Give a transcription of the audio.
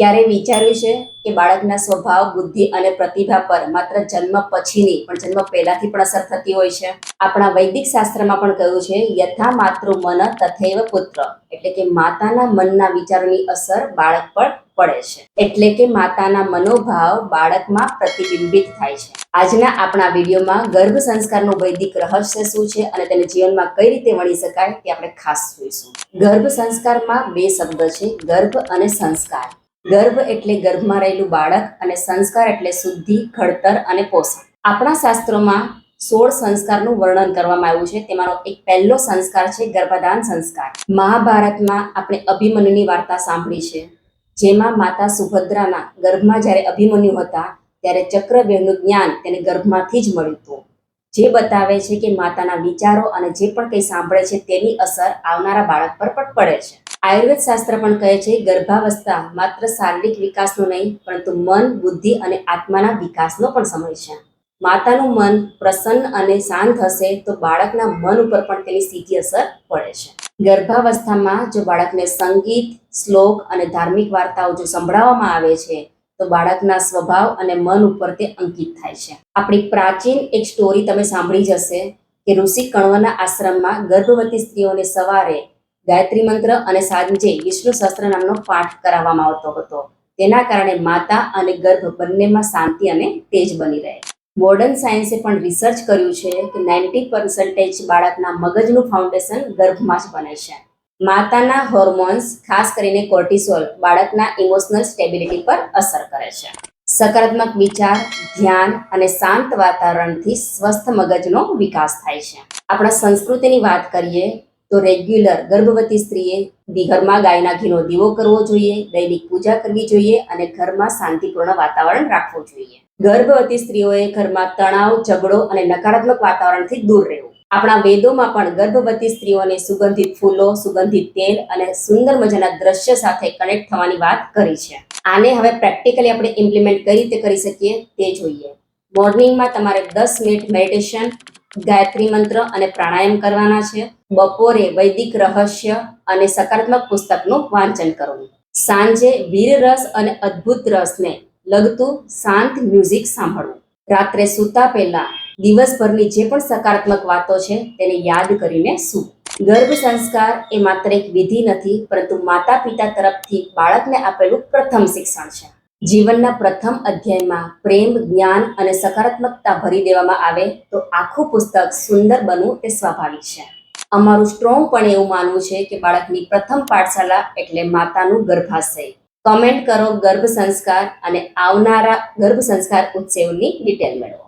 ક્યારે વિચાર્યું છે કે બાળકના સ્વભાવ, બુદ્ધિ અને પ્રતિભા પર માત્ર જન્મ પછીની પણ જન્મ પહેલાથી પણ અસર થતી હોય છે? આપણા વૈદિક શાસ્ત્રમાં પણ કહ્યું છે, યથા માતૃ મન તથૈવ પુત્ર, એટલે કે માતાના મનના વિચારોની અસર બાળક પર પડે છે. એટલે કે માતાના મનોભાવ બાળકમાં પ્રતિબિંબિત થાય છે. આજના આપણા વિડીયોમાં ગર્ભ સંસ્કારનું વૈદિક રહસ્ય શું છે અને તેને જીવનમાં કઈ રીતે વણી શકાય તે આપણે ખાસ જોઈશું. ગર્ભ સંસ્કારમાં બે શબ્દ છે, ગર્ભ અને સંસ્કાર. ગર્ભ એટલે ગર્ભમાં રહેલું બાળક અને સંસ્કાર એટલે શુદ્ધિ, ઘડતર અને પોષણ. આપણા શાસ્ત્રોમાં 16 સંસ્કારનું વર્ણન કરવામાં આવ્યું છે. તેમાંનો એક પહેલો સંસ્કાર છે ગર્ભાધાન સંસ્કાર. મહાભારતમાં આપણે અભિમન્યુની વાર્તા સાંભળી છે, જેમાં માતા સુભદ્રાના ગર્ભમાં જ્યારે અભિમન્યુ હતા ત્યારે ચક્રવ્યૂહનું જ્ઞાન તેને ગર્ભમાંથી જ મળ્યું હતું, જે બતાવે છે કે માતાના વિચારો અને જે પણ કંઈ સાંભળે છે તેની અસર આવનારા બાળક પર પણ પડે છે. આયુર્વેદ શાસ્ત્ર પણ કહે છે ગર્ભાવસ્થા માત્ર શારીરિક વિકાસનો નહીં, પરંતુ મન, બુદ્ધિ અને આત્માના વિકાસનો પણ સમય છે. માતાનું મન પ્રસન્ન અને શાંત હશે તો બાળકના મન ઉપર પણ તેની સીધી અસર પડે છે. ગર્ભાવસ્થામાં જો બાળકને સંગીત, શ્લોક અને ધાર્મિક વાર્તાઓ જો સંભળાવવામાં આવે છે તો બાળકના સ્વભાવ અને મન ઉપર તે અંકિત થાય છે. આપણી પ્રાચીન એક સ્ટોરી તમે સાંભળી જ હશે કે ઋષિ કણવના આશ્રમમાં ગર્ભવતી સ્ત્રીઓને સવારે ગાયત્રી મંત્ર અને સાંજે વિષ્ણુ સહસ્ત્ર નામનો પાઠ કરાવવામાં આવતો હતો. તેના કારણે માતા અને ગર્ભ બંનેમાં શાંતિ અને તેજ બની રહે. મોડર્ન સાયન્સે પણ રિસર્ચ કર્યું છે કે 90% બાળકના મગજનું ફાઉન્ડેશન ગર્ભમાં જ બને છે. માતાના હોર્મોન્સ, ખાસ કરીને કોર્ટિસોલ, બાળકના ઇમોશનલ સ્ટેબિલિટી પર અસર કરે છે. સકારાત્મક વિચાર, ધ્યાન અને શાંત વાતાવરણથી સ્વસ્થ મગજનો વિકાસ થાય છે. આપણા સંસ્કૃતિની વાત કરીએ તો રેગ્યુલર ગર્ભવતી સ્ત્રીએ ઘરમાં ગાયના ઘીનો દીવો કરવો જોઈએ, દૈનિક પૂજા કરવી જોઈએ અને ઘરમાં શાંતિપૂર્ણ વાતાવરણ રાખવું જોઈએ. ગર્ભવતી સ્ત્રીઓએ ઘરમાં તણાવ, ઝઘડો અને નકારાત્મક વાતાવરણથી દૂર રહેવું. આપણા વેદોમાં પણ ગર્ભવતી સ્ત્રીઓને સુગંધિત ફૂલો, સુગંધિત તેલ અને સુંદર મજાના દ્રશ્ય સાથે કનેક્ટ થવાની વાત કરી છે. આને હવે પ્રેક્ટિકલી આપણે ઇમ્પ્લિમેન્ટ કઈ રીતે કરી શકીએ તે જોઈએ. મોર્નિંગમાં તમારે 10 મિનિટ મેડિટેશન, ગાયત્રી મંત્ર અને પ્રાણાયામ કરવાના છે. બપોરે વૈદિક રહસ્ય અને સકારાત્મક પુસ્તકનું વાંચન કરવું. સાંજે વીર રસ અને અદ્ભુત રસને લગતું શાંત મ્યુઝિક સાંભળવું. રાત્રે સૂતા પહેલા દિવસભરની જે પણ સકારાત્મક વાતો છે તેને યાદ કરીને સૂવું. ગર્ભ સંસ્કાર એ માત્ર એક વિધિ નથી, પરંતુ માતા પિતા તરફથી બાળકને આપેલું પ્રથમ શિક્ષણ છે. જીવનના પ્રથમ અધ્યાયમાં પ્રેમ, જ્ઞાન અને સકારાત્મકતા ભરી દેવામાં આવે તો આખું પુસ્તક સુંદર બનવું તે સ્વાભાવિક છે. અમારું સ્ટ્રોંગ પણ એવું માનવું છે કે બાળકની પ્રથમ પાઠશાળા એટલે માતાનું ગર્ભાશય. કમેન્ટ કરો ગર્ભ સંસ્કાર અને આવનારા ગર્ભ સંસ્કાર ઉત્સવની ડિટેલ મેળવો.